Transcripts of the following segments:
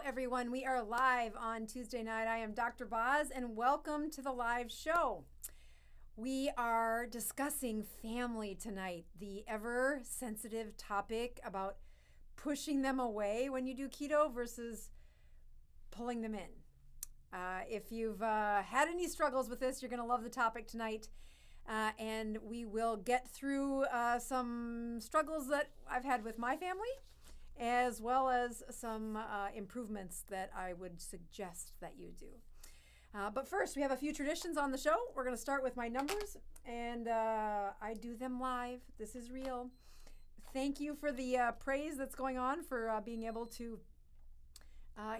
everyone. We are live on Tuesday night. I am Dr. Boz, and welcome to the live show. We are discussing family tonight, the ever-sensitive topic about pushing them away when you do keto versus pulling them in. If you've had any struggles with this, you're going to love the topic tonight. And we will get through some struggles that I've had with my family, as well as some improvements that I would suggest that you do. But first, we have a few traditions on the show. We're going to start with my numbers, and I do them live. This is real. Thank you for the praise that's going on for being able to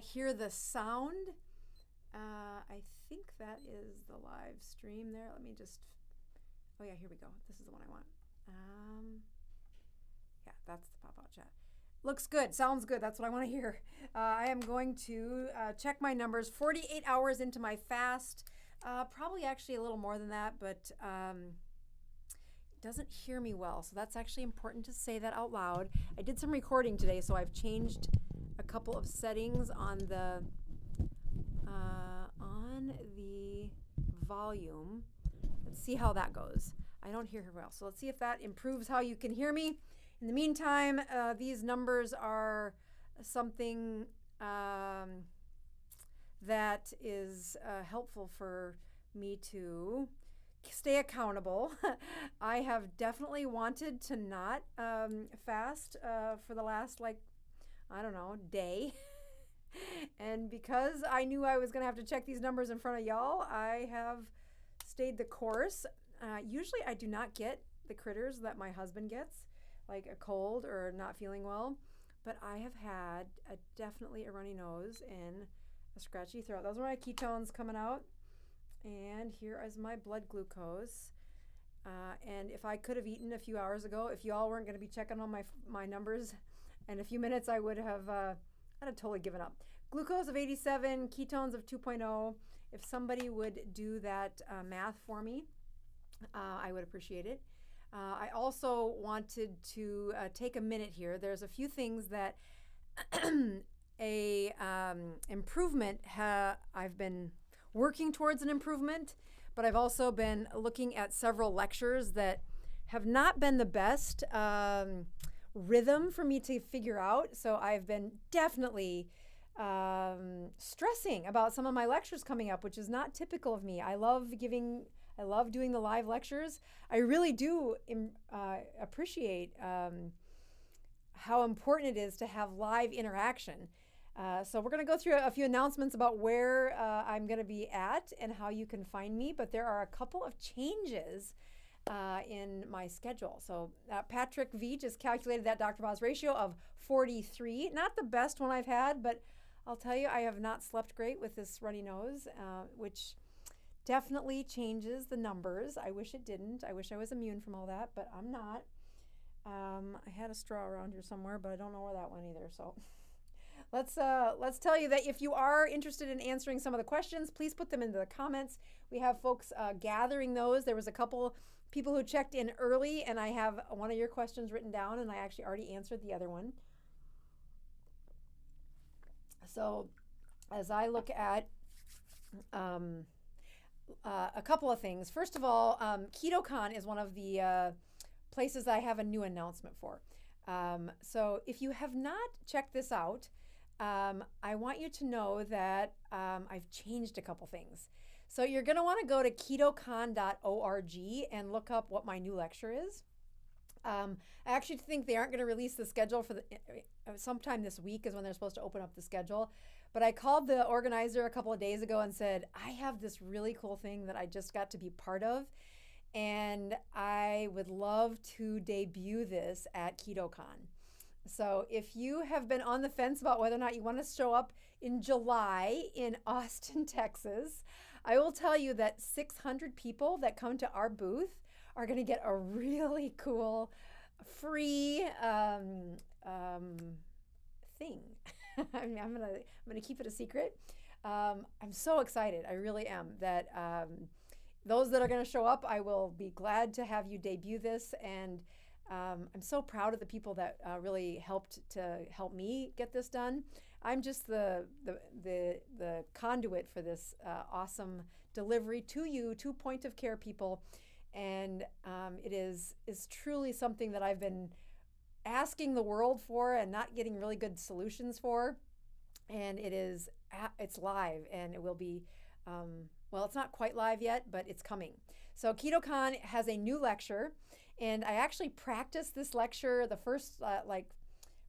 hear the sound. I think that is the live stream there. Let me just... Oh, yeah, here we go. This is the one I want. Yeah, that's the pop-out chat. Looks good. Sounds good. That's what I want to hear. I am going to check my numbers 48 hours into my fast. Probably actually a little more than that, but it doesn't hear me well. So that's actually important to say that out loud. I did some recording today, so I've changed a couple of settings on the volume. Let's see how that goes. I don't hear her well, so let's see if that improves how you can hear me. In the meantime, these numbers are something that is helpful for me to stay accountable. I have definitely wanted to not fast for the last, day. And because I knew I was going to have to check these numbers in front of y'all, I have stayed the course. Usually I do not get the critters that my husband gets, like a cold or not feeling well, but I have had definitely a runny nose and a scratchy throat. Those are my ketones coming out, and here is my blood glucose. And if I could have eaten a few hours ago, if you all weren't going to be checking on my numbers in a few minutes, I would have I'd have totally given up. Glucose of 87, ketones of 2.0. If somebody would do that math for me, I would appreciate it. I also wanted to take a minute here. There's a few things that improvement. I've been working towards an improvement, but I've also been looking at several lectures that have not been the best rhythm for me to figure out. So I've been definitely stressing about some of my lectures coming up, which is not typical of me. I love doing the live lectures. I really do appreciate how important it is to have live interaction. So we're going to go through a few announcements about where I'm going to be at and how you can find me. But there are a couple of changes in my schedule. So Patrick V just calculated that Dr. Boz ratio of 43. Not the best one I've had, but I'll tell you, I have not slept great with this runny nose, which definitely changes the numbers. I wish it didn't. I wish I was immune from all that, but I'm not. I had a straw around here somewhere, but I don't know where that went either. So let's tell you that if you are interested in answering some of the questions, please put them into the comments. We have folks gathering those. There was a couple people who checked in early, and I have one of your questions written down, and I actually already answered the other one. So as I look at a couple of things. First of all, KetoCON is one of the places I have a new announcement for. So if you have not checked this out, I want you to know that I've changed a couple things. So you're going to want to go to ketocon.org and look up what my new lecture is. I actually think they aren't going to release the schedule for sometime this week is when they're supposed to open up the schedule. But I called the organizer a couple of days ago and said, I have this really cool thing that I just got to be part of, and I would love to debut this at KetoCON. So if you have been on the fence about whether or not you want to show up in July in Austin, Texas, I will tell you that 600 people that come to our booth are going to get a really cool free thing. I'm gonna keep it a secret. I'm so excited. I really am. That those that are going to show up, I will be glad to have you debut this. And I'm so proud of the people that really helped me get this done. I'm just the conduit for this awesome delivery to you, to point of care people. And it is truly something that I've been asking the world for and not getting really good solutions for. And it's live, and it will be, well, it's not quite live yet, but it's coming. So KetoCON has a new lecture, and I actually practiced this lecture, the first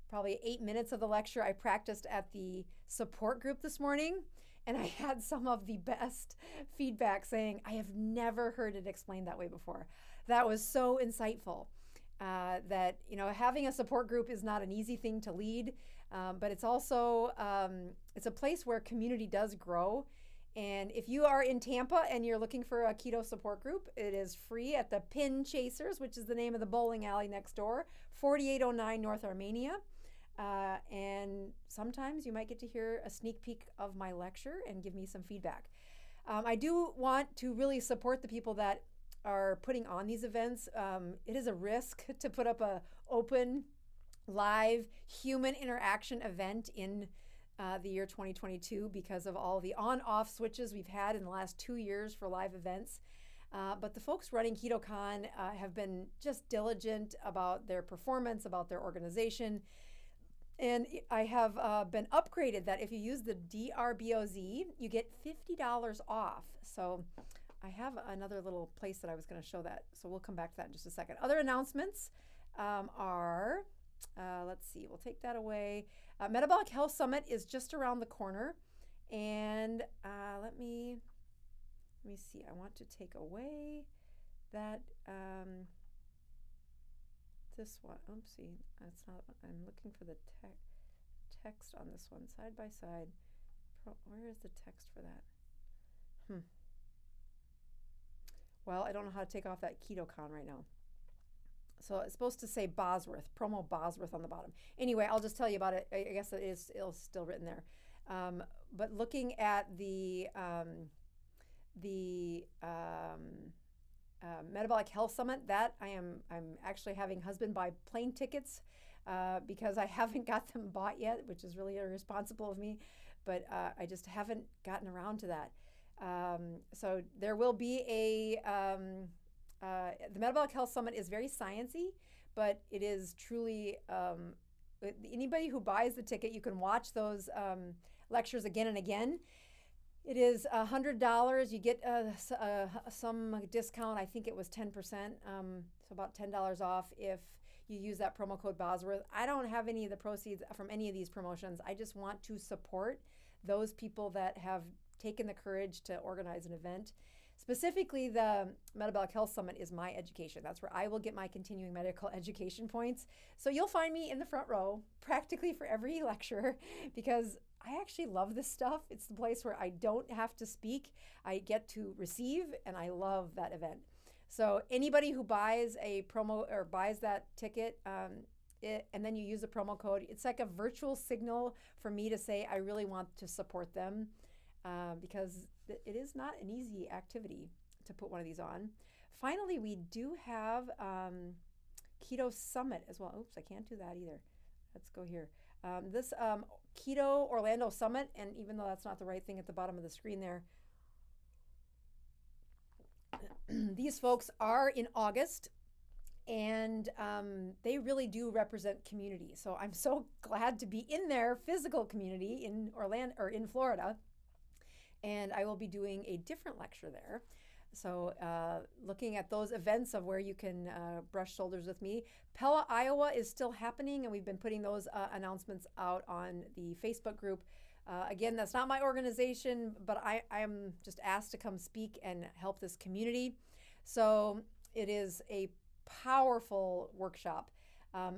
probably 8 minutes of the lecture I practiced at the support group this morning, and I had some of the best feedback saying, I have never heard it explained that way before. That was so insightful. That, having a support group is not an easy thing to lead, but it's also, it's a place where community does grow. And if you are in Tampa and you're looking for a keto support group, it is free at the Pin Chasers, which is the name of the bowling alley next door, 4809 North Armenia. And sometimes you might get to hear a sneak peek of my lecture and give me some feedback. I do want to really support the people that are putting on these events. It is a risk to put up a open, live, human interaction event in the year 2022 because of all the on-off switches we've had in the last 2 years for live events. But the folks running KetoCON have been just diligent about their performance, about their organization. And I have been upgraded that if you use the DRBOZ, you get $50 off. So I have another little place that I was going to show that. So we'll come back to that in just a second. Other announcements are, let's see, we'll take that away. Metabolic Health Summit is just around the corner. And let me see, I want to take away that, this one, oopsie, that's not, I'm looking for the text on this one, side by side. Where is the text for that? Well, I don't know how to take off that KetoCON right now. So it's supposed to say Bosworth, promo Bosworth on the bottom. Anyway, I'll just tell you about it. I guess it's still written there. But looking at the Metabolic Health Summit, that I'm actually having husband buy plane tickets because I haven't got them bought yet, which is really irresponsible of me. But I just haven't gotten around to that. So there will be the Metabolic Health Summit is very sciencey, but it is truly, anybody who buys the ticket, you can watch those lectures again and again. It is $100. You get some discount. I think it was 10%, so about $10 off if you use that promo code Bosworth. I don't have any of the proceeds from any of these promotions. I just want to support those people that have taken the courage to organize an event. Specifically, the Metabolic Health Summit is my education. That's where I will get my continuing medical education points. So you'll find me in the front row practically for every lecture because I actually love this stuff. It's the place where I don't have to speak. I get to receive, and I love that event. So anybody who buys a promo or buys that ticket, and then you use the promo code, it's like a virtual signal for me to say I really want to support them because it is not an easy activity to put one of these on. Finally, we do have Keto Summit as well. Oops, I can't do that either. Let's go here. This Keto Orlando Summit, and even though that's not the right thing at the bottom of the screen there, these folks are in August, and they really do represent community. So I'm so glad to be in their physical community in Orlando or in Florida, and I will be doing a different lecture there. So looking at those events of where you can brush shoulders with me. Pella, Iowa is still happening, and we've been putting those announcements out on the Facebook group. Again, that's not my organization, but I am just asked to come speak and help this community. So it is a powerful workshop.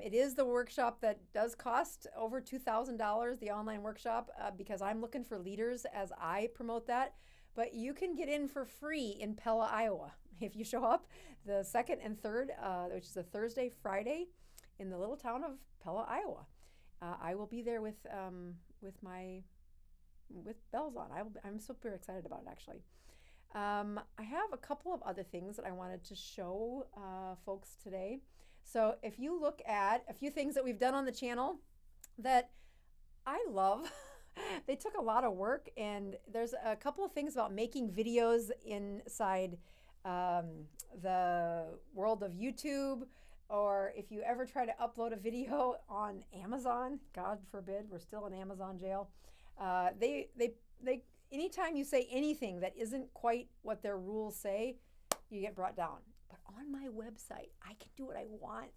It is the workshop that does cost over $2,000, the online workshop, because I'm looking for leaders as I promote that. But you can get in for free in Pella, Iowa, if you show up the 2nd and 3rd, which is a Thursday, Friday, in the little town of Pella, Iowa. I will be there with bells on. I'm super excited about it, actually. I have a couple of other things that I wanted to show folks today. So if you look at a few things that we've done on the channel that I love, they took a lot of work, and there's a couple of things about making videos inside the world of YouTube, or if you ever try to upload a video on Amazon, God forbid, we're still in Amazon jail. They anytime you say anything that isn't quite what their rules say, you get brought down. But on my website, I can do what I want.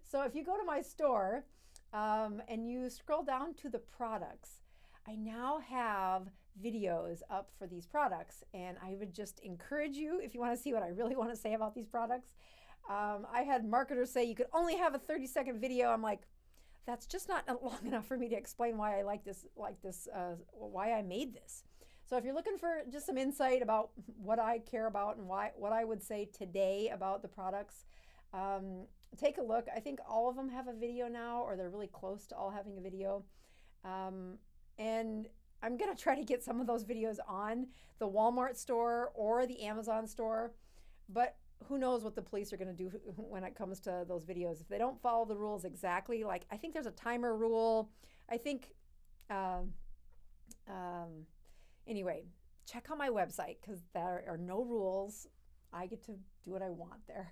So if you go to my store and you scroll down to the products, I now have videos up for these products. And I would just encourage you, if you want to see what I really want to say about these products. I had marketers say you could only have a 30-second video. I'm like, that's just not long enough for me to explain why I like this, why I made this. So if you're looking for just some insight about what I care about and what I would say today about the products, take a look. I think all of them have a video now, or they're really close to all having a video. And I'm going to try to get some of those videos on the Walmart store or the Amazon store. But who knows what the police are going to do when it comes to those videos. If they don't follow the rules exactly, like I think there's a timer rule. I think, anyway, check out my website because there are no rules. I get to do what I want there.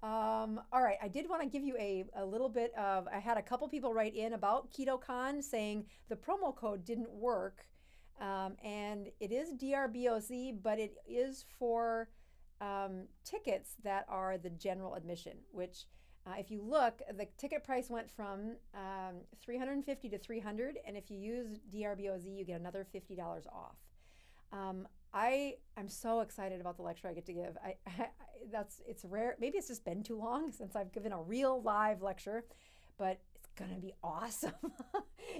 All right, I did want to give you a little bit of, I had a couple people write in about KetoCON saying the promo code didn't work. And it is DRBOZ, but it is for tickets that are the general admission, which if you look, the ticket price went from $350 to $300, and if you use DRBOZ, you get another $50 off. I'm so excited about the lecture I get to give. It's rare. Maybe it's just been too long since I've given a real live lecture, but it's gonna be awesome.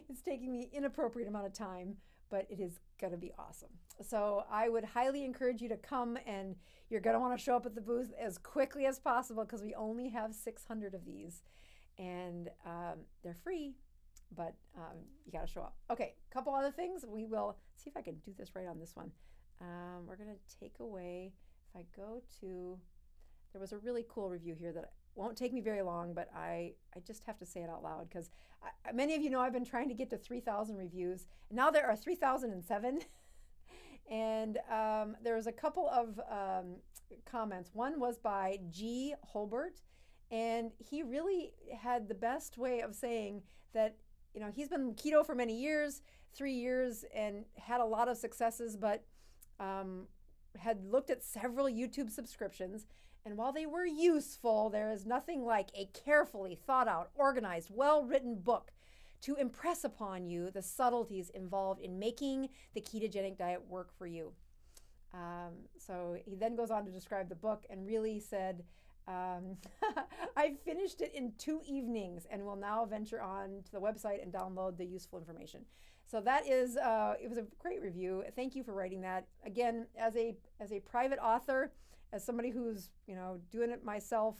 It's taking me inappropriate amount of time, but it is gonna be awesome. So I would highly encourage you to come, and you're gonna want to show up at the booth as quickly as possible because we only have 600 of these, and they're free, but you gotta show up. Okay, a couple other things. We will see if I can do this right on this one. We're gonna take away, if I go to, there was a really cool review here that won't take me very long, but I just have to say it out loud because many of you know I've been trying to get to 3,000 reviews, and now there are 3,007. And there was a couple of comments. One was by G. Holbert, and he really had the best way of saying that, you know, he's been keto for many years, 3 years, and had a lot of successes, but had looked at several YouTube subscriptions. And while they were useful, there is nothing like a carefully thought out, organized, well-written book to impress upon you the subtleties involved in making the ketogenic diet work for you. So he then goes on to describe the book and really said, I finished it in 2 evenings and will now venture on to the website and download the useful information. So that is, it was a great review. Thank you for writing that. Again, as a private author, as somebody who's, you know, doing it myself,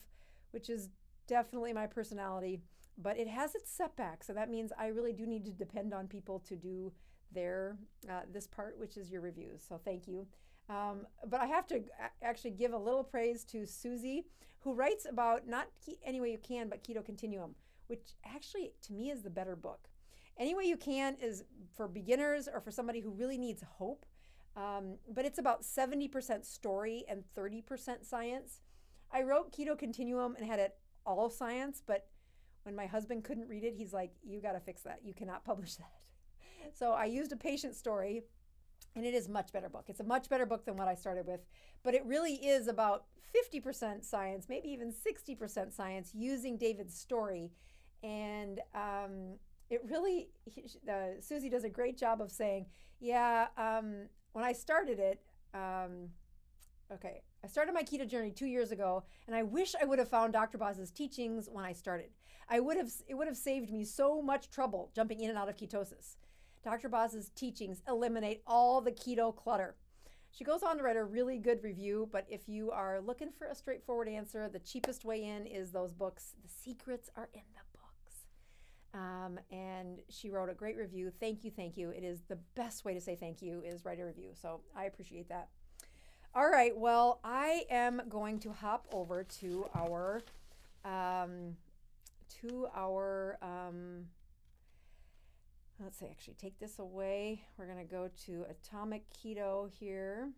which is definitely my personality, but it has its setbacks. So that means I really do need to depend on people to do their, this part, which is your reviews. So thank you. But I have to actually give a little praise to Susie, who writes about not Any Way You Can, but Keto Continuum, which actually to me is the better book. Any Way You Can is for beginners or for somebody who really needs hope. But it's about 70% story and 30% science. I wrote Keto Continuum and had it all science, but when my husband couldn't read it, he's like, you got to fix that. You cannot publish that. So I used a patient story, and it is a much better book. It's a much better book than what I started with, but it really is about 50% science, maybe even 60% science using David's story. And it really, Susie does a great job of saying, yeah, when I started it, I started my keto journey 2 years ago, and I wish I would have found Dr. Boz's teachings when I started. It would have saved me so much trouble jumping in and out of ketosis. Dr. Boz's teachings eliminate all the keto clutter. She goes on to write a really good review, but if you are looking for a straightforward answer, the cheapest way in is those books. The secrets are in the books. And she wrote a great review. Thank you, thank you. It is the best way to say thank you is write a review. So I appreciate that. All right, well, I am going to hop over to our let's see, actually take this away. We're going to go to Atomic Keto here.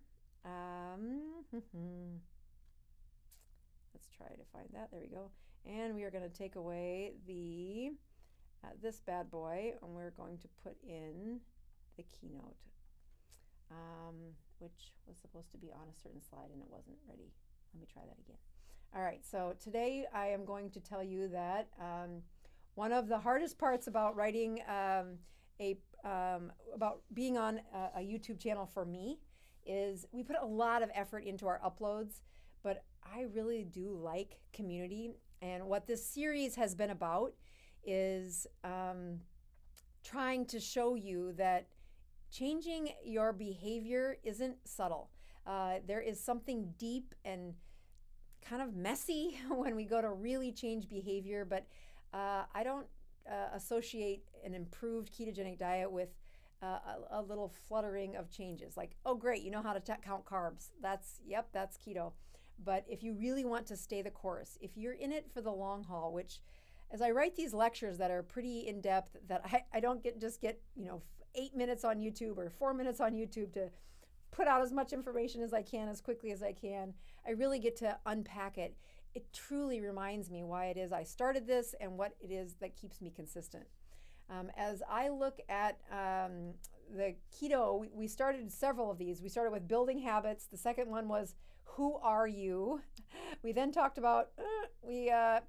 Let's try to find that. There we go. And we are going to take away the this bad boy, and we're going to put in the keynote, which was supposed to be on a certain slide and it wasn't ready. Let me try that again. All right, so today I am going to tell you that one of the hardest parts about writing about being on a YouTube channel for me is we put a lot of effort into our uploads, but I really do like community. And what this series has been about is trying to show you that changing your behavior isn't subtle. There is something deep and kind of messy when we go to really change behavior, but I don't associate an improved ketogenic diet with a little fluttering of changes. Like, oh great, you know how to count carbs. That's keto. But if you really want to stay the course, if you're in it for the long haul, which as I write these lectures that are pretty in-depth, that I don't just get 8 minutes on YouTube or 4 minutes on YouTube to put out as much information as I can, as quickly as I can. I really get to unpack it. It truly reminds me why it is I started this and what it is that keeps me consistent. As I look at the keto, we started several of these. We started with building habits. The second one was, who are you? We then talked about,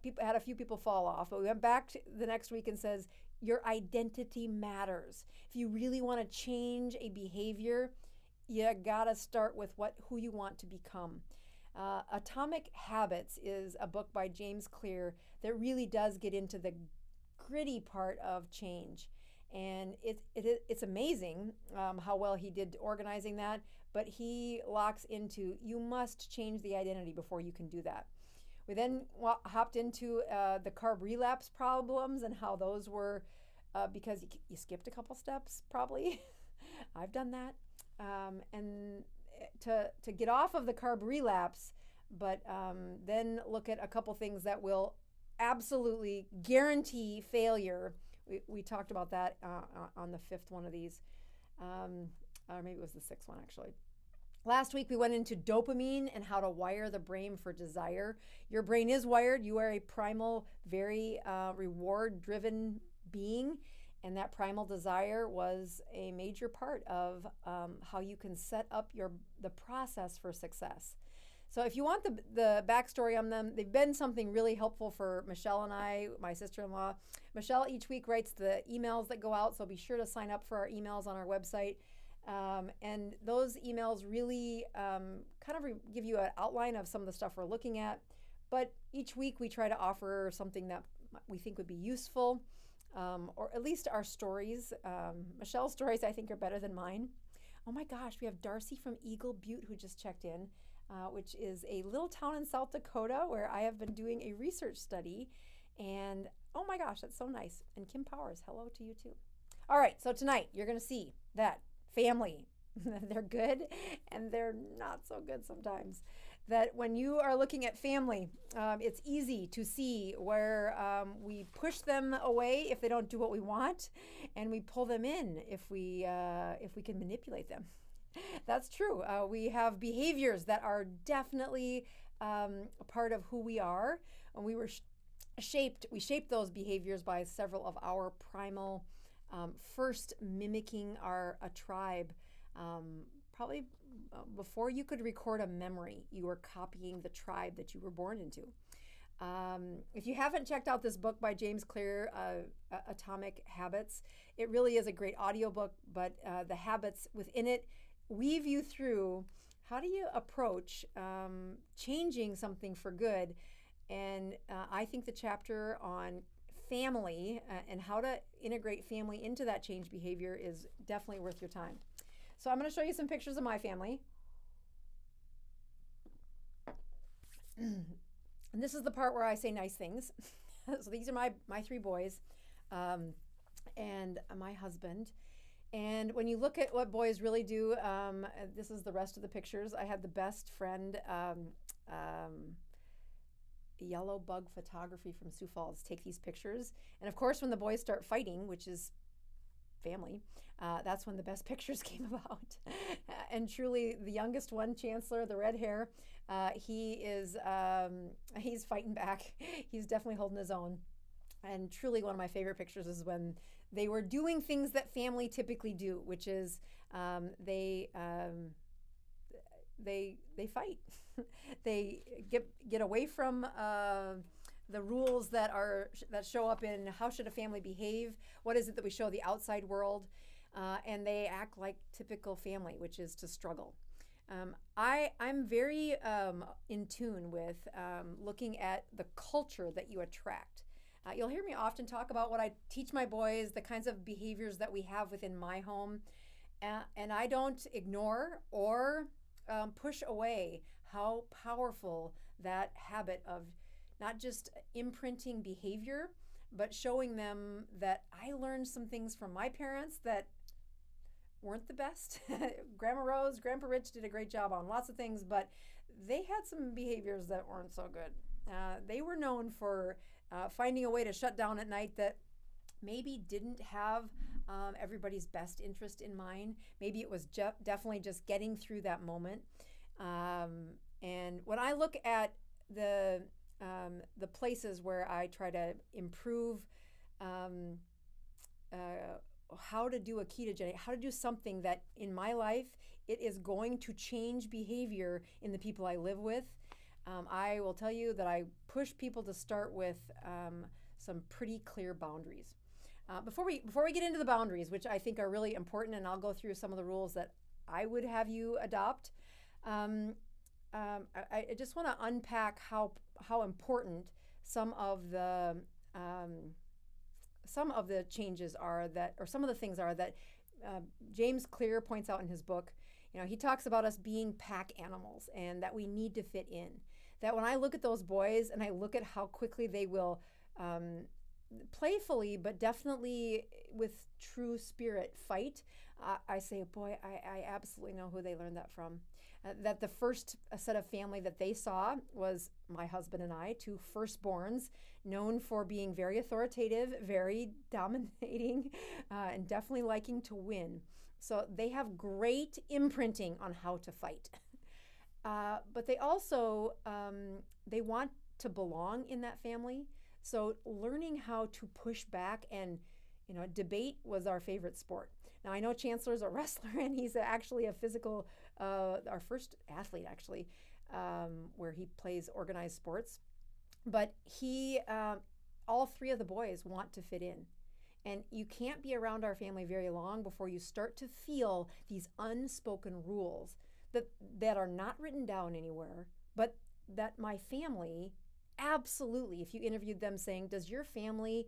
people had a few people fall off, but we went back to the next week and says, your identity matters. If you really want to change a behavior, you gotta start with who you want to become. Atomic Habits is a book by James Clear that really does get into the gritty part of change. And it's amazing how well he did organizing that, but he locks into, you must change the identity before you can do that. We then hopped into the carb relapse problems and how those were because you skipped a couple steps, probably. I've done that. And to get off of the carb relapse, but then look at a couple things that will absolutely guarantee failure. We talked about that on the fifth one of these, or maybe it was the sixth one actually. Last week we went into dopamine and how to wire the brain for desire. Your brain is wired. You are a primal, very reward-driven being, and that primal desire was a major part of how you can set up the process for success. So if you want the backstory on them, they've been something really helpful for Michelle and I, my sister-in-law. Michelle each week writes the emails that go out, so be sure to sign up for our emails on our website. And those emails really kind of give you an outline of some of the stuff we're looking at. But each week we try to offer something that we think would be useful, or at least our stories. Michelle's stories, I think, are better than mine. Oh my gosh, we have Darcy from Eagle Butte who just checked in, which is a little town in South Dakota where I have been doing a research study. And oh my gosh, that's so nice. And Kim Powers, hello to you too. All right, so tonight you're going to see that family, they're good and they're not so good sometimes. That when you are looking at family, it's easy to see where we push them away if they don't do what we want, and we pull them in if we can manipulate them. That's true. We have behaviors that are definitely a part of who we are, and we shaped those behaviors by several of our primal first mimicking a tribe. Probably before you could record a memory, you were copying the tribe that you were born into. If you haven't checked out this book by James Clear, Atomic Habits, it really is a great audiobook, but the habits within it weave you through how do you approach changing something for good. And I think the chapter on family and how to integrate family into that change behavior is definitely worth your time. So I'm going to show you some pictures of my family. And this is the part where I say nice things. So these are my three boys and my husband. And when you look at what boys really do, this is the rest of the pictures. I had the best friend, Yellow Bug Photography from Sioux Falls, take these pictures. And of course, when the boys start fighting, which is family. That's when the best pictures came about. And truly, the youngest one, Chancellor, the red hair, he's fighting back. He's definitely holding his own. And truly, one of my favorite pictures is when they were doing things that family typically do, which is they fight. They get away from the rules that show up in how should a family behave. What is it that we show the outside world? And they act like typical family, which is to struggle. I'm very in tune with looking at the culture that you attract. You'll hear me often talk about what I teach my boys, the kinds of behaviors that we have within my home. And I don't ignore or push away how powerful that habit of not just imprinting behavior, but showing them that I learned some things from my parents that weren't the best. Grandma Rose, Grandpa Rich did a great job on lots of things, but they had some behaviors that weren't so good. They were known for finding a way to shut down at night that maybe didn't have everybody's best interest in mind. Maybe it was definitely just getting through that moment. And when I look at the places where I try to improve how to do a ketogenic, how to do something that in my life, it is going to change behavior in the people I live with. I will tell you that I push people to start with some pretty clear boundaries. Before we get into the boundaries, which I think are really important, and I'll go through some of the rules that I would have you adopt, I just want to unpack how important some of the changes are that, or some of the things are that James Clear points out in his book. You know, he talks about us being pack animals and that we need to fit in. That when I look at those boys and I look at how quickly they will playfully, but definitely with true spirit fight, I say, boy, I absolutely know who they learned that from. That the first set of family that they saw was my husband and I, two firstborns, known for being very authoritative, very dominating, and definitely liking to win. So they have great imprinting on how to fight. But they also, they want to belong in that family. So learning how to push back and, debate was our favorite sport. Now I know Chancellor's a wrestler and he's actually a physical, our first athlete actually, where he plays organized sports. But all three of the boys want to fit in. And you can't be around our family very long before you start to feel these unspoken rules that are not written down anywhere, but that my family absolutely, if you interviewed them saying, does your family,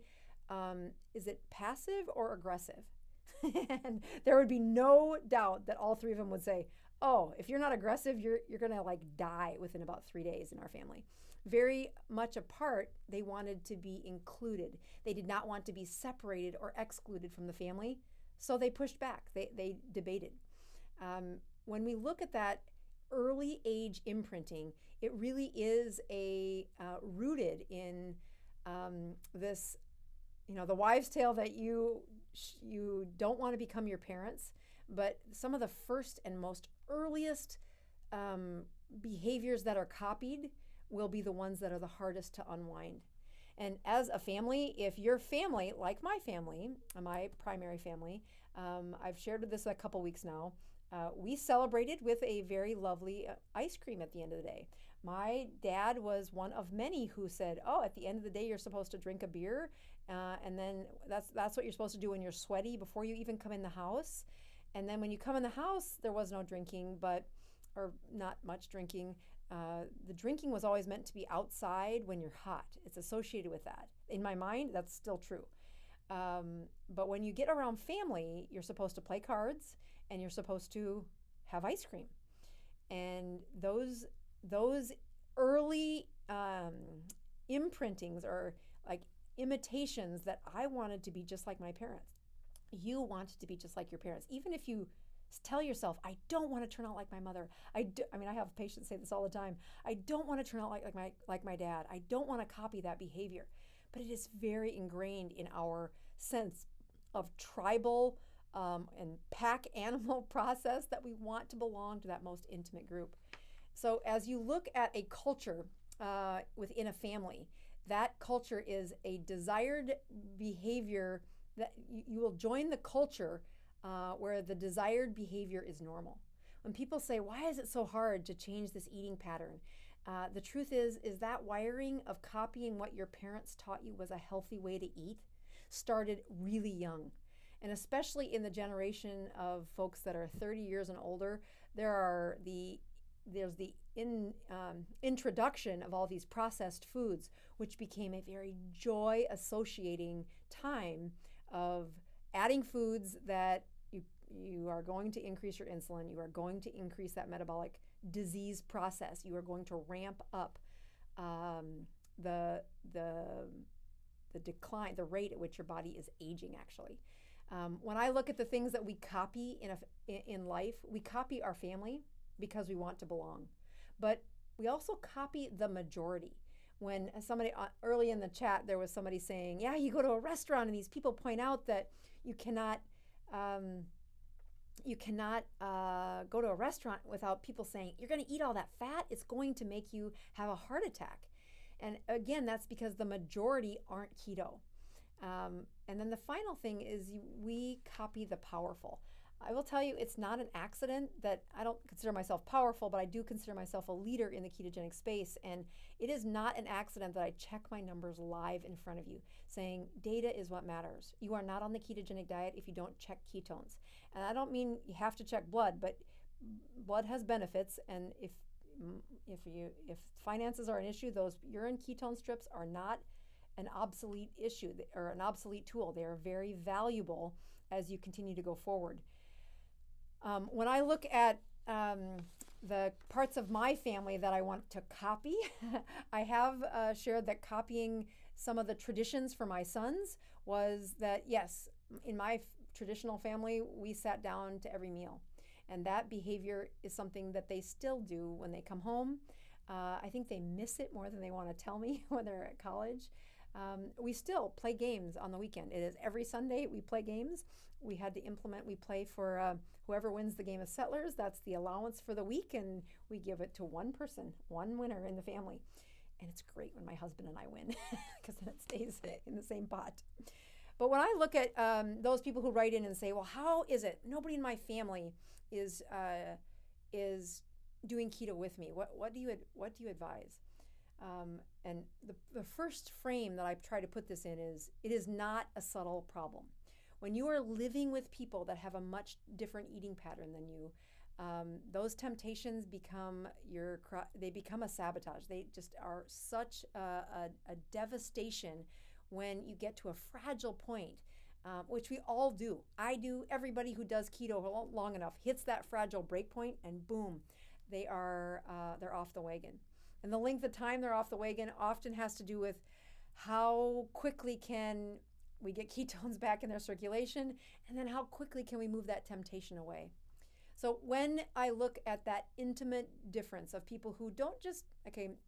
is it passive or aggressive? And there would be no doubt that all three of them would say, oh, if you're not aggressive, you're going to die within about 3 days in our family. Very much apart, they wanted to be included. They did not want to be separated or excluded from the family, so they pushed back. They debated. When we look at that early age imprinting, it really is rooted in this, the wives' tale that you don't want to become your parents, but some of the first and most earliest behaviors that are copied will be the ones that are the hardest to unwind. And as a family, if your family, like my family, my primary family, I've shared this a couple weeks now, we celebrated with a very lovely ice cream at the end of the day. My dad was one of many who said, oh, at the end of the day, you're supposed to drink a beer. And then that's what you're supposed to do when you're sweaty before you even come in the house. And then when you come in the house, there was no drinking, or not much drinking. The drinking was always meant to be outside when you're hot. It's associated with that. In my mind, that's still true. But when you get around family, you're supposed to play cards and you're supposed to have ice cream. And those early imprintings or imitations that I wanted to be just like my parents. You wanted to be just like your parents. Even if you tell yourself, I don't want to turn out like my mother. I have patients say this all the time. I don't want to turn out like my dad. I don't want to copy that behavior. But it is very ingrained in our sense of tribal and pack animal process that we want to belong to that most intimate group. So as you look at a culture within a family, that culture is a desired behavior that you will join the culture where the desired behavior is normal. When people say, why is it so hard to change this eating pattern? The truth is that wiring of copying what your parents taught you was a healthy way to eat started really young. And especially in the generation of folks that are 30 years and older, there's the introduction of all these processed foods, which became a very joy associating time of adding foods that you are going to increase your insulin, you are going to increase that metabolic disease process, you are going to ramp up the decline, the rate at which your body is aging actually. When I look at the things that we copy in life, we copy our family because we want to belong. But we also copy the majority. When somebody, early in the chat, there was somebody saying, yeah, you go to a restaurant and these people point out that you cannot go to a restaurant without people saying, you're going to eat all that fat, it's going to make you have a heart attack. And again, that's because the majority aren't keto. And then the final thing is we copy the powerful. I will tell you, it's not an accident that I don't consider myself powerful, but I do consider myself a leader in the ketogenic space. And it is not an accident that I check my numbers live in front of you, saying data is what matters. You are not on the ketogenic diet if you don't check ketones. And I don't mean you have to check blood, but blood has benefits. And if finances are an issue, those urine ketone strips are not an obsolete issue or an obsolete tool. They are very valuable as you continue to go forward. When I look at the parts of my family that I want to copy, I have shared that copying some of the traditions for my sons was that, yes, in my traditional family, we sat down to every meal. And that behavior is something that they still do when they come home. I think they miss it more than they want to tell me when they're at college. We still play games on the weekend. It is every Sunday we play games. We had to implement, we play for whoever wins the game of Settlers. That's the allowance for the week, and we give it to one person, one winner in the family. And it's great when my husband and I win because then it stays in the same pot. But when I look at those people who write in and say, well, how is it nobody in my family is doing keto with me? What do you advise? And the first frame that I try to put this in is, it is not a subtle problem. When you are living with people that have a much different eating pattern than you, those temptations become a sabotage. They just are such a devastation when you get to a fragile point, which we all do. I do. Everybody who does keto long enough hits that fragile break point, and boom, they're off the wagon. And the length of time they're off the wagon often has to do with how quickly can we get ketones back in their circulation, and then how quickly can we move that temptation away. So when I look at that intimate difference of people who don't just,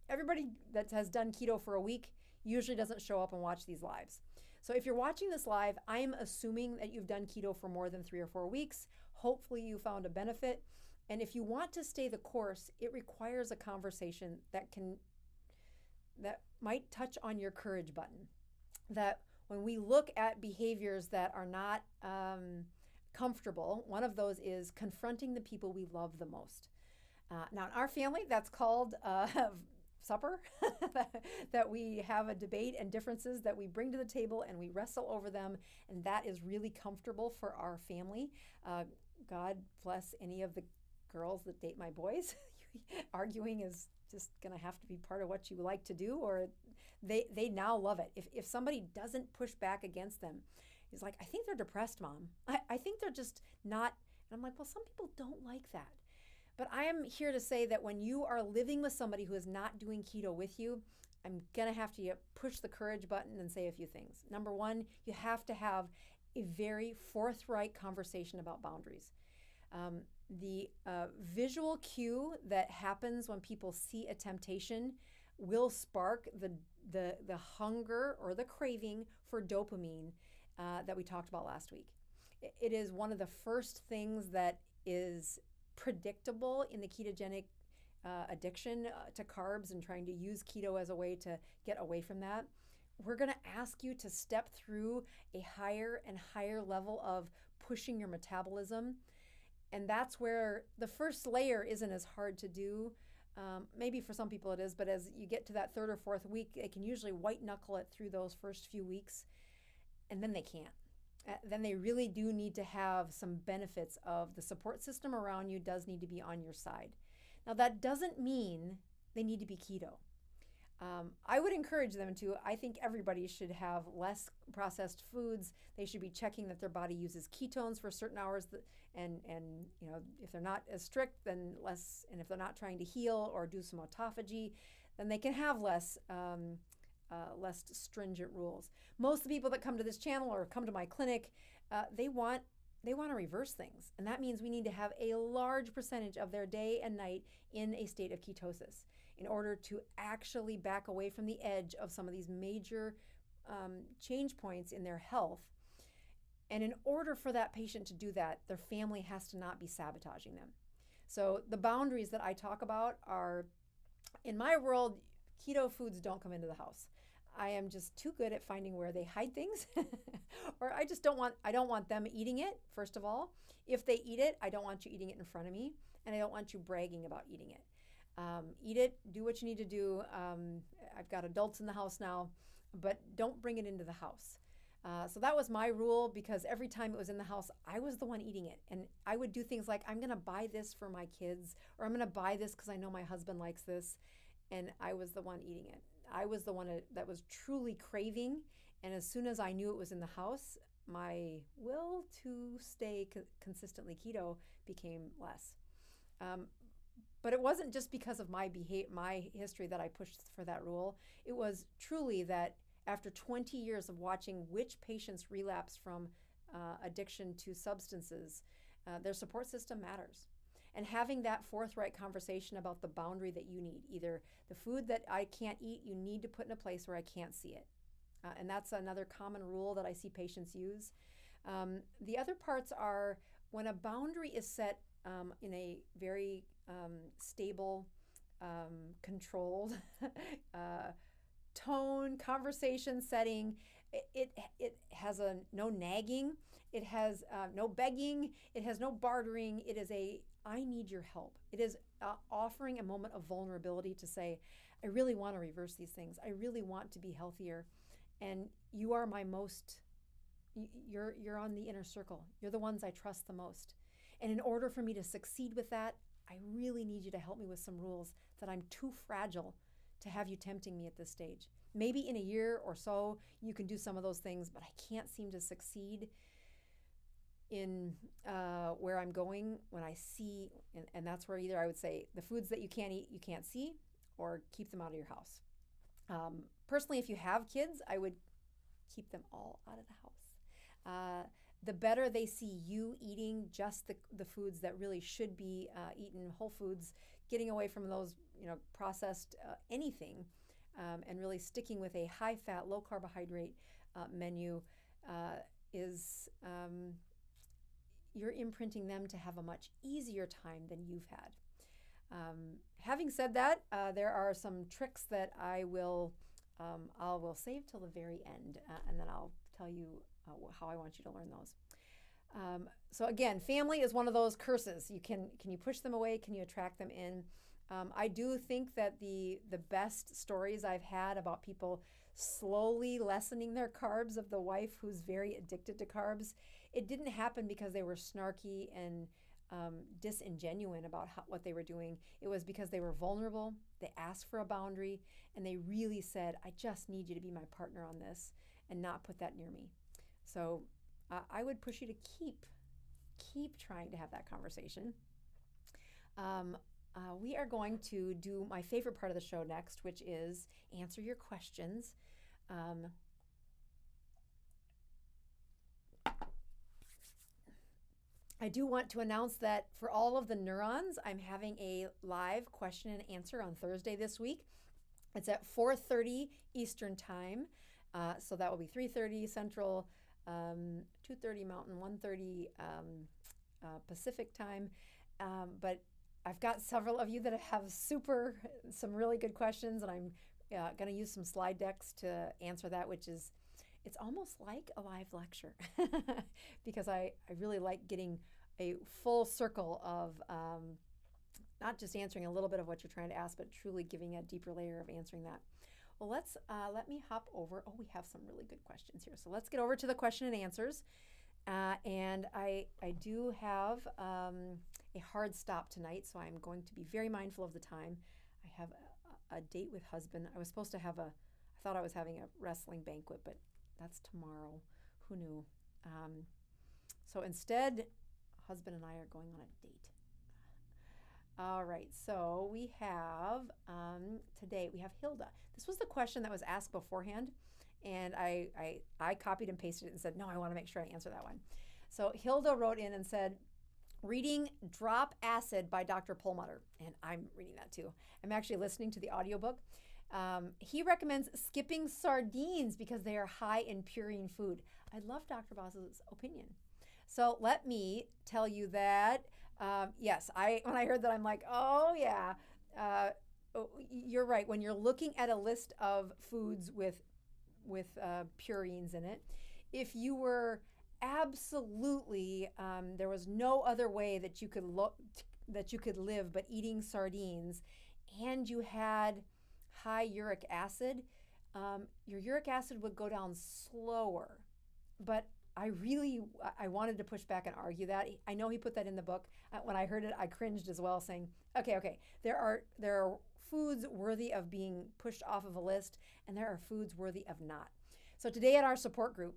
everybody that has done keto for a week usually doesn't show up and watch these lives. So if you're watching this live, I'm assuming that you've done keto for more than 3 or 4 weeks. Hopefully you found a benefit. And if you want to stay the course, it requires a conversation that might touch on your courage button. That when we look at behaviors that are not comfortable, one of those is confronting the people we love the most. Now in our family, that's called supper, that we have a debate and differences that we bring to the table and we wrestle over them, and that is really comfortable for our family. God bless any of the girls that date my boys. Arguing is just going to have to be part of what you like to do, or they now love it. If somebody doesn't push back against them, it's like, I think they're depressed, Mom. I think they're just not. And I'm like, well, some people don't like that. But I am here to say that when you are living with somebody who is not doing keto with you, I'm going to have to push the courage button and say a few things. Number one, you have to have a very forthright conversation about boundaries. The visual cue that happens when people see a temptation will spark the hunger or the craving for dopamine that we talked about last week. It is one of the first things that is predictable in the ketogenic addiction to carbs and trying to use keto as a way to get away from that. We're going to ask you to step through a higher and higher level of pushing your metabolism. And that's where the first layer isn't as hard to do. Maybe for some people it is, but as you get to that third or fourth week, they can usually white knuckle it through those first few weeks, and then they can't. Then they really do need to have some benefits of the support system around you does need to be on your side. Now, that doesn't mean they need to be keto. I would encourage them to. I think everybody should have less processed foods. They should be checking that their body uses ketones for certain hours, and you know, if they're not as strict, then less. And if they're not trying to heal or do some autophagy, then they can have less stringent rules. Most of the people that come to this channel or come to my clinic, they want to reverse things, and that means we need to have a large percentage of their day and night in a state of ketosis in order to actually back away from the edge of some of these major change points in their health. And in order for that patient to do that, their family has to not be sabotaging them. So the boundaries that I talk about are, in my world, keto foods don't come into the house. I am just too good at finding where they hide things, or I don't want them eating it, first of all. If they eat it, I don't want you eating it in front of me, and I don't want you bragging about eating it. Eat it, do what you need to do. I've got adults in the house now, but don't bring it into the house. So that was my rule, because every time it was in the house, I was the one eating it. And I would do things like, I'm going to buy this for my kids, or I'm going to buy this because I know my husband likes this. And I was the one eating it. I was the one that was truly craving. And as soon as I knew it was in the house, my will to stay consistently keto became less. But it wasn't just because of my history that I pushed for that rule. It was truly that after 20 years of watching which patients relapse from addiction to substances, their support system matters. And having that forthright conversation about the boundary that you need, either the food that I can't eat, you need to put in a place where I can't see it. And that's another common rule that I see patients use. The other parts are when a boundary is set in a very stable, controlled tone, conversation setting. It has no nagging. It has no begging. It has no bartering. It is I need your help. It is offering a moment of vulnerability to say, I really want to reverse these things. I really want to be healthier. And you are you're on the inner circle. You're the ones I trust the most. And in order for me to succeed with that, I really need you to help me with some rules that I'm too fragile to have you tempting me at this stage. Maybe in a year or so, you can do some of those things, but I can't seem to succeed in where I'm going when I see, and that's where either I would say the foods that you can't eat, you can't see, or keep them out of your house. Personally, if you have kids, I would keep them all out of the house. The better they see you eating just the foods that really should be eaten, whole foods, getting away from those processed anything, and really sticking with a high-fat, low-carbohydrate menu is you're imprinting them to have a much easier time than you've had. Having said that, there are some tricks that I will save till the very end, and then I'll tell you how I want you to learn those. So again, family is one of those curses. Can you push them away? Can you attract them in? I do think that the best stories I've had about people slowly lessening their carbs, of the wife who's very addicted to carbs, it didn't happen because they were snarky and disingenuine about what they were doing. It was because they were vulnerable, they asked for a boundary, and they really said, I just need you to be my partner on this and not put that near me. So I would push you to keep trying to have that conversation. We are going to do my favorite part of the show next, which is answer your questions. I do want to announce that for all of the neurons, I'm having a live question and answer on Thursday this week. It's at 4:30 Eastern Time. So that will be 3:30 Central, 2:30 Mountain, 1:30 Pacific time. But I've got several of you that have some really good questions, and I'm going to use some slide decks to answer that, which is, it's almost like a live lecture because I really like getting a full circle of not just answering a little bit of what you're trying to ask, but truly giving a deeper layer of answering that. Well, let me hop over. Oh, we have some really good questions here. So let's get over to the question and answers. And I do have a hard stop tonight, so I'm going to be very mindful of the time. I have a date with husband. I was supposed to have I thought I was having a wrestling banquet, but that's tomorrow. Who knew? So instead, husband and I are going on a date. All right, so we have, today we have Hilda. This was the question that was asked beforehand, and I copied and pasted it and said, no, I want to make sure I answer that one. So Hilda wrote in and said, reading Drop Acid by Dr. Perlmutter, and I'm reading that too. I'm actually listening to the audiobook. He recommends skipping sardines because they are high in purine food. I love Dr. Boz's opinion. So let me tell you that, yes, when I heard that, I'm like, oh yeah, you're right. When you're looking at a list of foods with purines in it, if you were absolutely, there was no other way that you could live but eating sardines, and you had high uric acid, your uric acid would go down slower. But I wanted to push back and argue that. I know he put that in the book. When I heard it, I cringed as well, saying, okay, there are foods worthy of being pushed off of a list, and there are foods worthy of not. So today at our support group,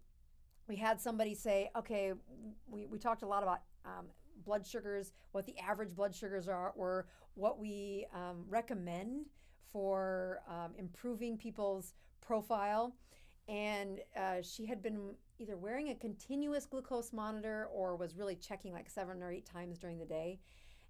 we had somebody say, okay, we talked a lot about blood sugars, what the average blood sugars were, what we recommend for improving people's profile. And she had been either wearing a continuous glucose monitor or was really checking like 7 or 8 times during the day.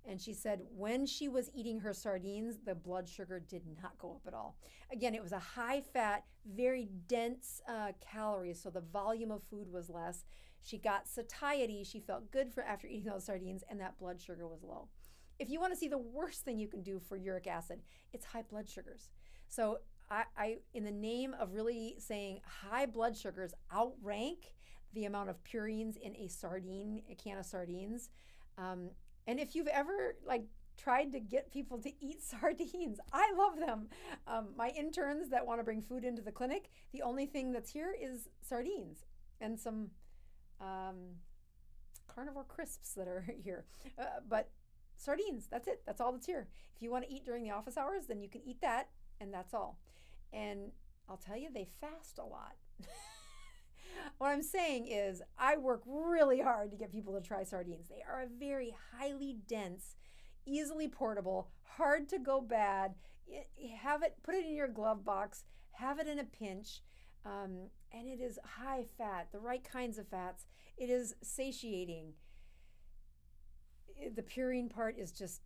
And she said when she was eating her sardines, the blood sugar did not go up at all. Again, it was a high fat, very dense calories, so the volume of food was less. She got satiety. She felt good after eating those sardines, and that blood sugar was low. If you want to see the worst thing you can do for uric acid, it's high blood sugars. So I, in the name of really saying high blood sugars outrank the amount of purines in a can of sardines. And if you've ever tried to get people to eat sardines, I love them. My interns that want to bring food into the clinic, the only thing that's here is sardines and some carnivore crisps that are here. But sardines, that's it. That's all that's here. If you want to eat during the office hours, then you can eat that, and that's all. And I'll tell you, they fast a lot. What I'm saying is I work really hard to get people to try sardines. They are a very highly dense, easily portable, hard to go bad. Put it in your glove box, have it in a pinch, and it is high fat, the right kinds of fats. It is satiating. The purine part is just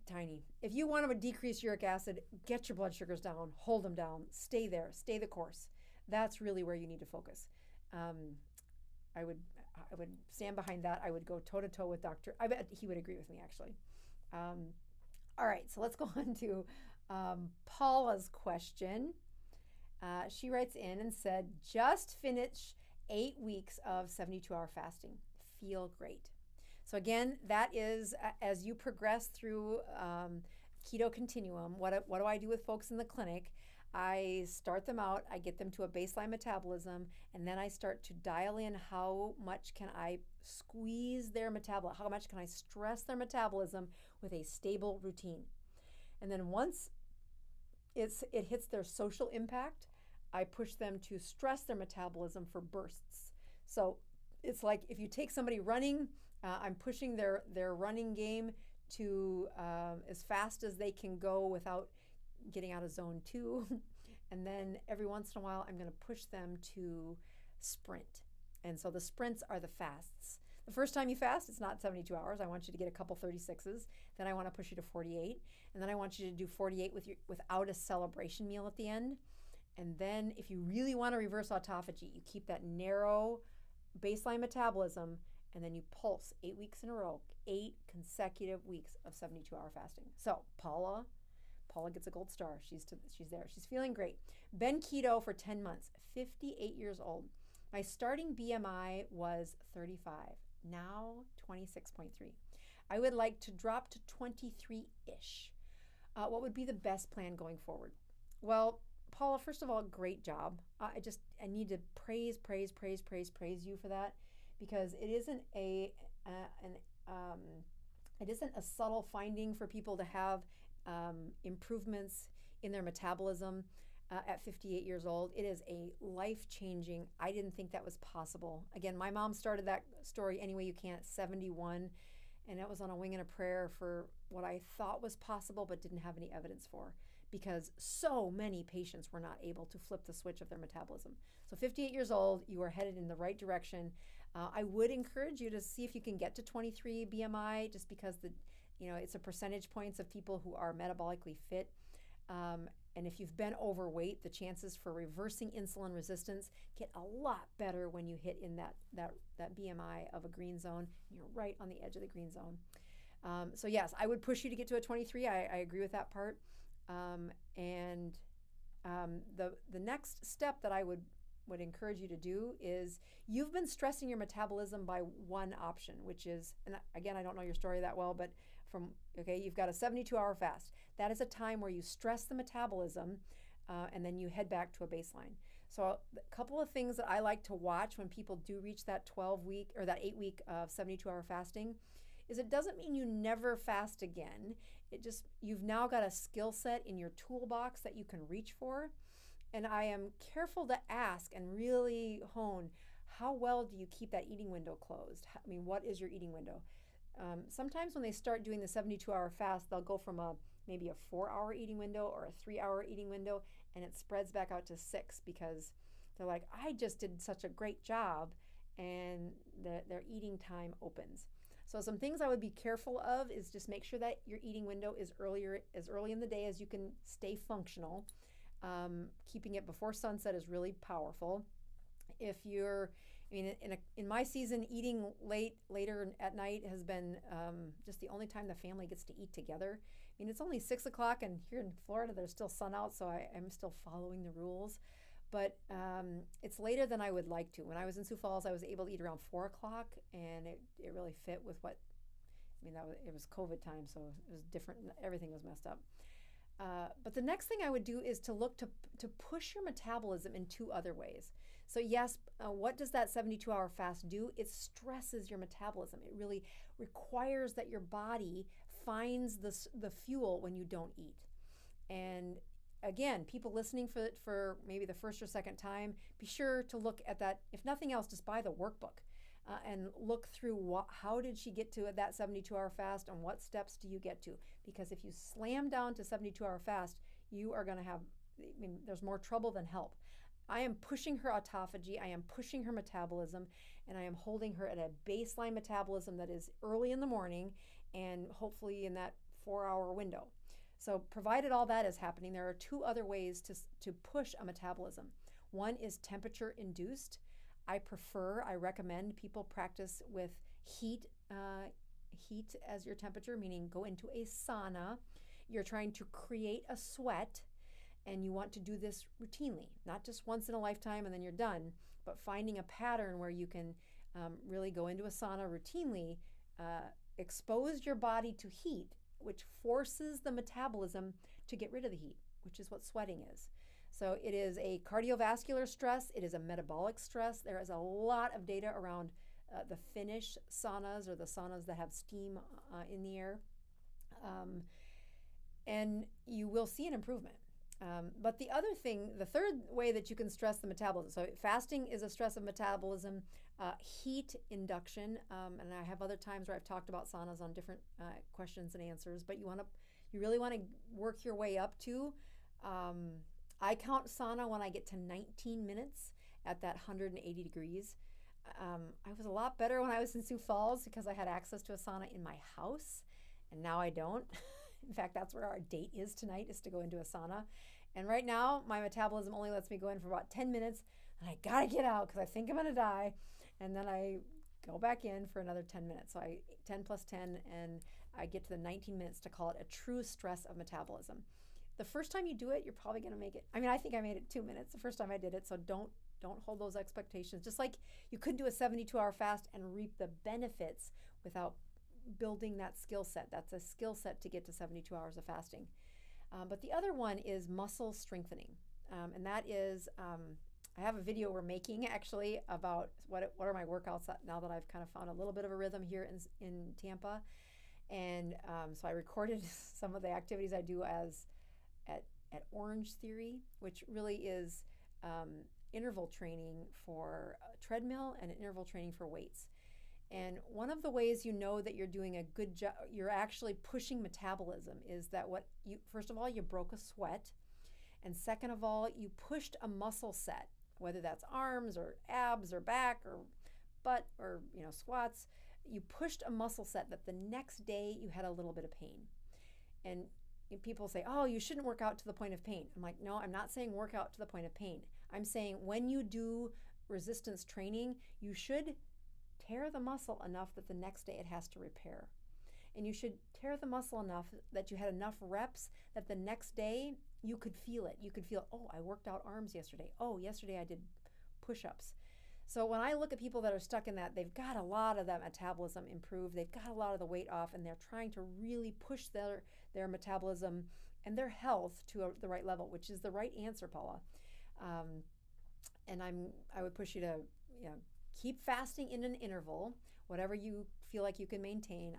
tiny. If you want to decrease uric acid, get your blood sugars down, hold them down, stay there, stay the course. That's really where you need to focus. I would stand behind that. I would go toe to toe with Dr. I bet he would agree with me, actually. All right, so let's go on to Paula's question. She writes in and said, just finished 8 weeks of 72-hour fasting. Feel great. So again, that is as you progress through keto continuum. What do I do with folks in the clinic? I start them out, I get them to a baseline metabolism, and then I start to dial in how much can I squeeze their metabolism, how much can I stress their metabolism with a stable routine. And then once it hits their social impact, I push them to stress their metabolism for bursts. So it's like if you take somebody running, I'm pushing their running game to as fast as they can go without getting out of zone 2. And then every once in a while, I'm going to push them to sprint. And so the sprints are the fasts. The first time you fast, it's not 72 hours. I want you to get a couple 36s. Then I want to push you to 48. And then I want you to do 48 without a celebration meal at the end. And then if you really want to reverse autophagy, you keep that narrow baseline metabolism, and then you pulse 8 weeks in a row, 8 consecutive weeks of 72-hour fasting. So Paula gets a gold star. She's there. She's feeling great. Been keto for 10 months, 58 years old. My starting BMI was 35, now 26.3. I would like to drop to 23-ish. What would be the best plan going forward? Well, Paula, first of all, great job. I need to praise you for that, because it isn't it isn't a subtle finding for people to have improvements in their metabolism at 58 years old. It is a life-changing. I didn't think that was possible. Again, my mom started that story any way you can at 71, and it was on a wing and a prayer for what I thought was possible but didn't have any evidence for, because so many patients were not able to flip the switch of their metabolism. So 58 years old, you are headed in the right direction. I would encourage you to see if you can get to 23 BMI, just because it's a percentage points of people who are metabolically fit. And if you've been overweight, the chances for reversing insulin resistance get a lot better when you hit in that BMI of a green zone. You're right on the edge of the green zone. So yes, I would push you to get to a 23. I agree with that part. And the next step that I would encourage you to do is, you've been stressing your metabolism by one option, which is, and again, I don't know your story that well, but you've got a 72-hour fast. That is a time where you stress the metabolism, and then you head back to a baseline. So a couple of things that I like to watch when people do reach that 12-week or that 8-week of 72-hour fasting is, it doesn't mean you never fast again. You've now got a skill set in your toolbox that you can reach for. And I am careful to ask and really hone, how well do you keep that eating window closed? I mean, what is your eating window? Sometimes when they start doing the 72-hour fast, they'll go from maybe a 4-hour eating window or a 3-hour eating window, and it spreads back out to 6, because they're like, I just did such a great job, and their eating time opens. So some things I would be careful of is just make sure that your eating window is as early in the day as you can stay functional. Keeping it before sunset is really powerful. If you're, in my season, eating later at night has been just the only time the family gets to eat together. It's only 6 o'clock, and here in Florida there's still sun out, so I'm still following the rules. But it's later than I would like to. When I was in Sioux Falls, I was able to eat around 4 o'clock, and it really fit with what, it was COVID time, so it was different. Everything was messed up. But the next thing I would do is to look to push your metabolism in 2 other ways. So yes, what does that 72-hour fast do? It stresses your metabolism. It really requires that your body finds the fuel when you don't eat. And again, people listening for maybe the first or second time, be sure to look at that. If nothing else, just buy the workbook and look through how did she get to that 72-hour fast, and what steps do you get to? Because if you slam down to 72-hour fast, you are going to have, there's more trouble than help. I am pushing her autophagy, I am pushing her metabolism, and I am holding her at a baseline metabolism that is early in the morning and hopefully in that 4-hour window. So provided all that is happening, there are 2 other ways to push a metabolism. One is temperature induced. I recommend people practice with heat as your temperature, meaning go into a sauna. You're trying to create a sweat, and you want to do this routinely, not just once in a lifetime and then you're done, but finding a pattern where you can really go into a sauna routinely, expose your body to heat, which forces the metabolism to get rid of the heat, which is what sweating is. So it is a cardiovascular stress. It is a metabolic stress. There is a lot of data around the Finnish saunas, or the saunas that have steam in the air. And you will see an improvement. But the other thing, the third way that you can stress the metabolism, so fasting is a stress of metabolism, heat induction, and I have other times where I've talked about saunas on different questions and answers, but you really want to work your way up to, I count sauna when I get to 19 minutes at that 180 degrees. I was a lot better when I was in Sioux Falls because I had access to a sauna in my house, and now I don't. In fact, that's where our date is tonight, is to go into a sauna. And right now, my metabolism only lets me go in for about 10 minutes, and I gotta get out because I think I'm gonna die. and then I go back in for another 10 minutes. So 10 plus 10, and I get to the 19 minutes to call it a true stress of metabolism. The first time you do it, you're probably going to make it. I mean, I think I made it 2 minutes the first time I did it. So don't hold those expectations. Just like you couldn't do a 72-hour fast and reap the benefits without building that skill set. That's a skill set to get to 72 hours of fasting. But the other one is muscle strengthening. And that is, I have a video we're making actually about what are my workouts now that I've kind of found a little bit of a rhythm here in Tampa. And so I recorded some of the activities I do at Orange Theory, which really is interval training for treadmill and interval training for weights. And one of the ways you know that you're doing a good job, you're actually pushing metabolism, is that first of all, you broke a sweat. And second of all, you pushed a muscle set, whether that's arms or abs or back or butt or squats. You pushed a muscle set that the next day you had a little bit of pain. And people say, oh, you shouldn't work out to the point of pain. I'm like, no, I'm not saying work out to the point of pain. I'm saying when you do resistance training, you should tear the muscle enough that the next day it has to repair. And you should tear the muscle enough that you had enough reps that the next day you could feel it. You could feel, oh, I worked out arms yesterday. Oh, yesterday I did push-ups. So when I look at people that are stuck in that, they've got a lot of that metabolism improved. They've got a lot of the weight off, and they're trying to really push their metabolism and their health to the right level, which is the right answer, Paula. And I would push you to keep fasting in an interval, whatever you feel like you can maintain.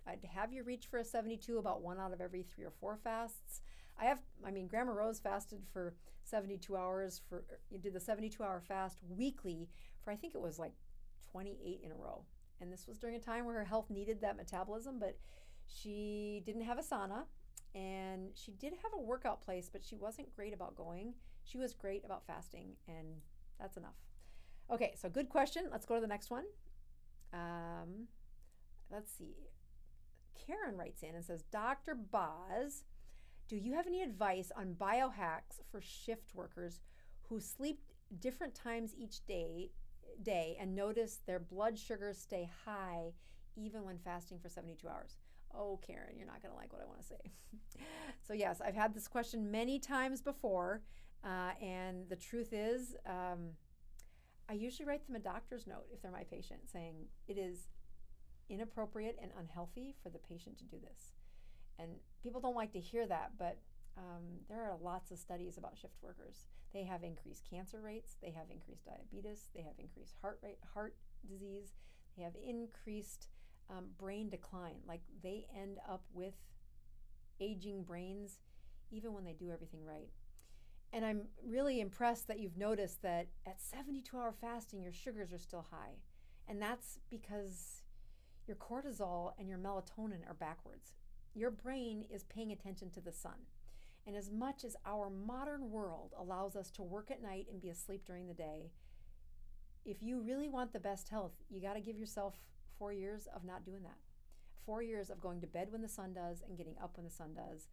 I'd have you reach for a 72 about 1 out of every 3 or 4 fasts. Grandma Rose fasted for 72 hours. You did the 72-hour fast weekly for, I think it was like 28 in a row. And this was during a time where her health needed that metabolism, but she didn't have a sauna, and she did have a workout place, but she wasn't great about going. She was great about fasting, and that's enough. Okay, so good question. Let's go to the next one. Let's see. Karen writes in and says, Dr. Boz, do you have any advice on biohacks for shift workers who sleep different times each day and notice their blood sugars stay high even when fasting for 72 hours? Oh, Karen, you're not going to like what I want to say. So yes, I've had this question many times before, and the truth is, I usually write them a doctor's note if they're my patient, saying it is inappropriate and unhealthy for the patient to do this. And people don't like to hear that, but there are lots of studies about shift workers. They have increased cancer rates, they have increased diabetes, they have increased heart disease, they have increased brain decline. Like, they end up with aging brains even when they do everything right. And I'm really impressed that you've noticed that at 72-hour fasting, your sugars are still high. And that's because your cortisol and your melatonin are backwards. Your brain is paying attention to the sun. And as much as our modern world allows us to work at night and be asleep during the day, if you really want the best health, you got to give yourself 4 years of not doing that. 4 years of going to bed when the sun does and getting up when the sun does,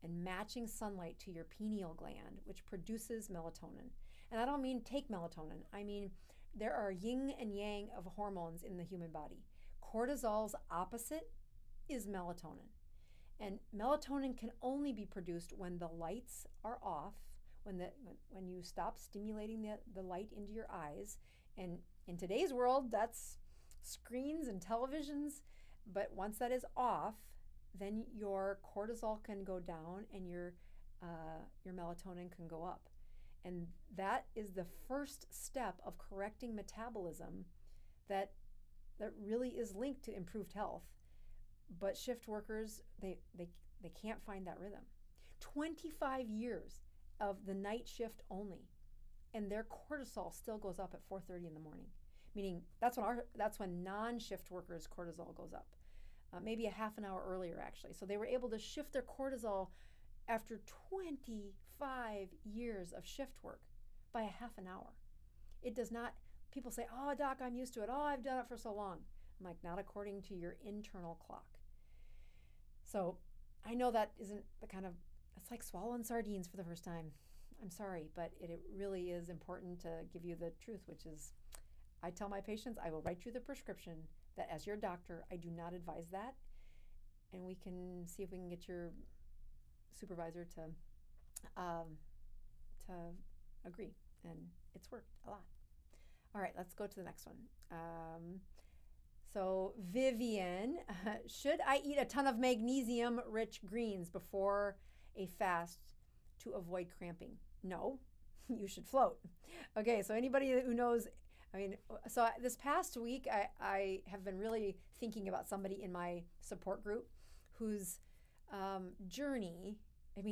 and matching sunlight to your pineal gland, which produces melatonin. And I don't mean take melatonin. I mean, there are yin and yang of hormones in the human body. Cortisol's opposite is melatonin. And melatonin can only be produced when the lights are off, when you stop stimulating the light into your eyes. And in today's world, that's screens and televisions. But once that is off, then your cortisol can go down and your melatonin can go up. And that is the first step of correcting metabolism that really is linked to improved health. But shift workers, they can't find that rhythm. 25 years of the night shift only, and their cortisol still goes up at 4:30 in the morning. Meaning that's when non-shift workers' cortisol goes up. Maybe a half an hour earlier, actually. So they were able to shift their cortisol after 25 years of shift work by a half an hour. It does not, people say, oh, doc, I'm used to it. Oh, I've done it for so long. I'm like, not according to your internal clock. So I know that isn't it's like swallowing sardines for the first time. I'm sorry, but it really is important to give you the truth, which is I tell my patients, I will write you the prescription that as your doctor, I do not advise that. And we can see if we can get your supervisor to agree. And it's worked a lot. All right, let's go to the next one. So Vivian, should I eat a ton of magnesium-rich greens before a fast to avoid cramping? No, you should float. Okay, so anybody who knows, so this past week, I have been really thinking about somebody in my support group whose journey,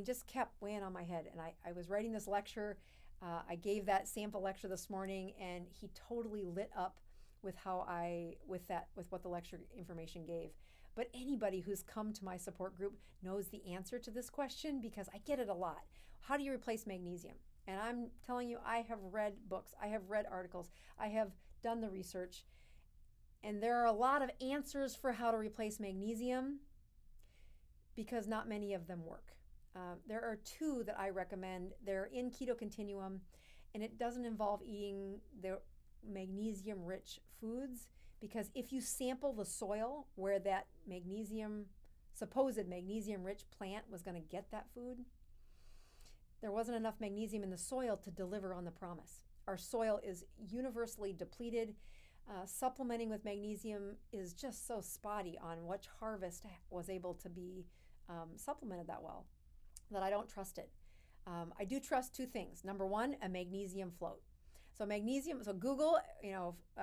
just kept weighing on my head. And I was writing this lecture. I gave that sample lecture this morning, and he totally lit up with with what the lecture information gave. But anybody who's come to my support group knows the answer to this question because I get it a lot. How do you replace magnesium? And I'm telling you, I have read books, I have read articles, I have done the research, and there are a lot of answers for how to replace magnesium because not many of them work. There are two that I recommend. They're in Keto Continuum, and it doesn't involve eating the magnesium-rich foods, because if you sample the soil where that supposed magnesium-rich plant was going to get that food, there wasn't enough magnesium in the soil to deliver on the promise. Our soil is universally depleted. Supplementing with magnesium is just so spotty on which harvest was able to be supplemented that well that I don't trust it. I do trust two things. Number one, a magnesium float. So Google,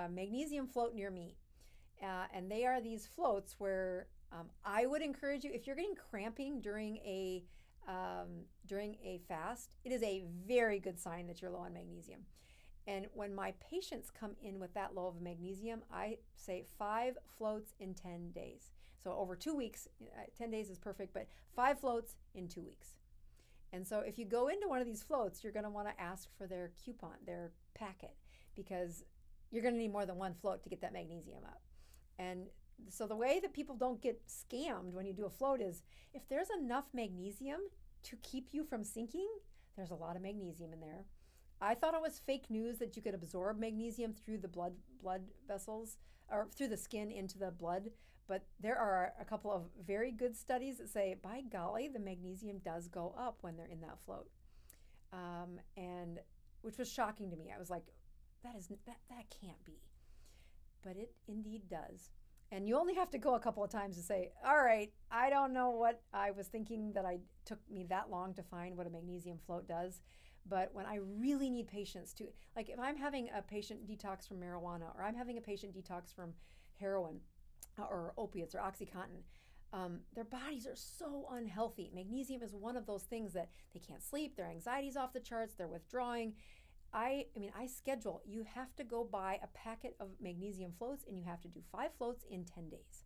magnesium float near me. And they are these floats where I would encourage you, if you're getting cramping during a fast, it is a very good sign that you're low on magnesium. And when my patients come in with that low of magnesium, I say 5 floats in 10 days. So over 2 weeks, 10 days is perfect, but 5 floats in 2 weeks. And so if you go into one of these floats, you're going to want to ask for their coupon, their packet, because you're going to need more than 1 float to get that magnesium up. And so the way that people don't get scammed when you do a float is if there's enough magnesium to keep you from sinking, there's a lot of magnesium in there. I thought it was fake news that you could absorb magnesium through the blood vessels or through the skin into the blood. But there are a couple of very good studies that say, by golly, the magnesium does go up when they're in that float, and which was shocking to me. I was like, that can't be, but it indeed does. And you only have to go a couple of times to say, all right, I don't know what I was thinking that took me that long to find what a magnesium float does. But when I really need patients to, like if I'm having a patient detox from marijuana, or I'm having a patient detox from heroin, or opiates or OxyContin, their bodies are so unhealthy. Magnesium is one of those things that they can't sleep, their anxiety's off the charts, they're withdrawing. I schedule, you have to go buy a packet of magnesium floats and you have to do 5 floats in 10 days.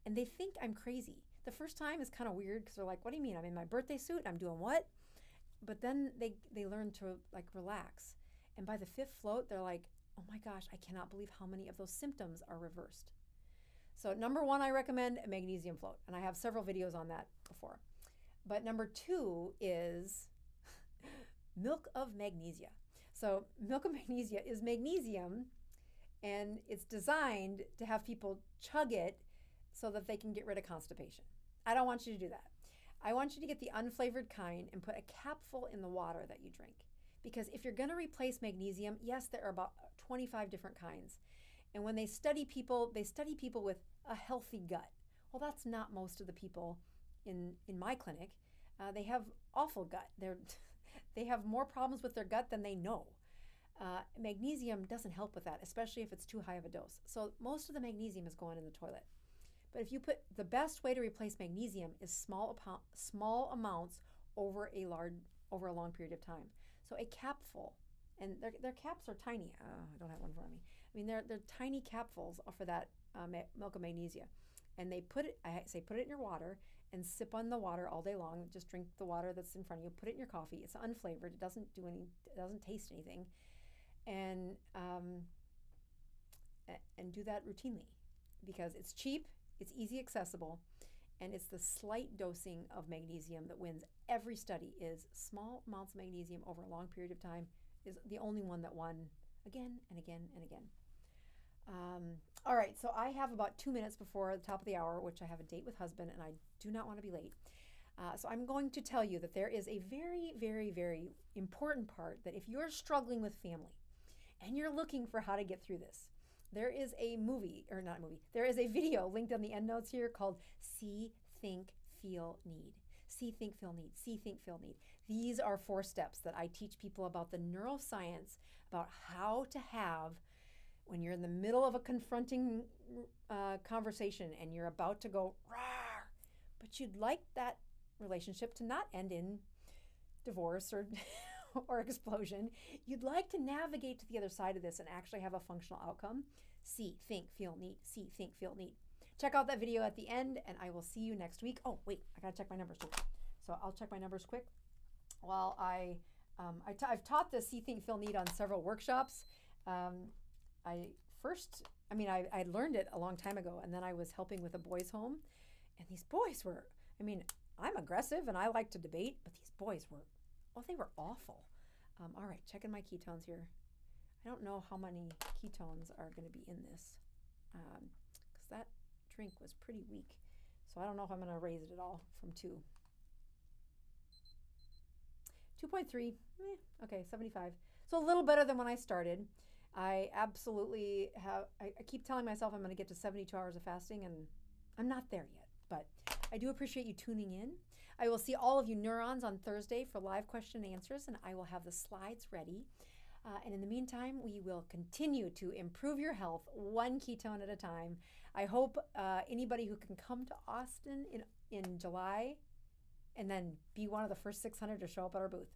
And they think I'm crazy. The first time is kind of weird because they're like, what do you mean? I'm in my birthday suit and I'm doing what? But then they learn to relax. And by the 5th float, they're like, oh my gosh, I cannot believe how many of those symptoms are reversed. So number 1, I recommend a magnesium float, and I have several videos on that before. But number 2 is milk of magnesia. So milk of magnesia is magnesium, and it's designed to have people chug it so that they can get rid of constipation. I don't want you to do that. I want you to get the unflavored kind and put a capful in the water that you drink. Because if you're going to replace magnesium, yes, there are about 25 different kinds. And when they study people with a healthy gut. Well, that's not most of the people in my clinic. They have awful gut. They have more problems with their gut than they know. Magnesium doesn't help with that, especially if it's too high of a dose. So most of the magnesium is going in the toilet. But if you the best way to replace magnesium is small amounts over a long period of time. So a capful, and their caps are tiny. I don't have one in front of me. They're tiny capfuls for that milk of magnesia, and I say put it in your water and sip on the water all day long. Just drink the water that's in front of you. Put it in your coffee. It's unflavored. It doesn't taste anything, and do that routinely because it's cheap, it's easy accessible, and it's the slight dosing of magnesium that wins. Every study is small amounts of magnesium over a long period of time is the only one that won again and again and again. All right, so I have about 2 minutes before the top of the hour, which I have a date with husband, and I do not want to be late. So I'm going to tell you that there is a very, very, very important part that if you're struggling with family and you're looking for how to get through this, there is a movie, or not a movie, there is a video linked on the end notes here called See, Think, Feel, Need. See, think, feel, need. See, think, feel, need. These are 4 steps that I teach people about the neuroscience, about how to have when you're in the middle of a confronting conversation and you're about to go, rawr, but you'd like that relationship to not end in divorce or or explosion. You'd like to navigate to the other side of this and actually have a functional outcome. See, think, feel, need. See, think, feel, need. Check out that video at the end, and I will see you next week. Oh, wait, I gotta check my numbers too. So I'll check my numbers quick. While I've taught the See, Think, Feel, Need on several workshops. I learned it a long time ago, and then I was helping with a boys' home, and these boys were, I'm aggressive and I like to debate, but these boys were, they were awful. All right, checking my ketones here. I don't know how many ketones are going to be in this, because that drink was pretty weak. So I don't know if I'm going to raise it at all from 2. 2.3, okay, 75. So a little better than when I started. I absolutely have, I keep telling myself I'm going to get to 72 hours of fasting, and I'm not there yet, but I do appreciate you tuning in. I will see all of you neurons on Thursday for live question and answers, and I will have the slides ready. And in the meantime, we will continue to improve your health one ketone at a time. I hope anybody who can come to Austin in July and then be one of the first 600 to show up at our booth.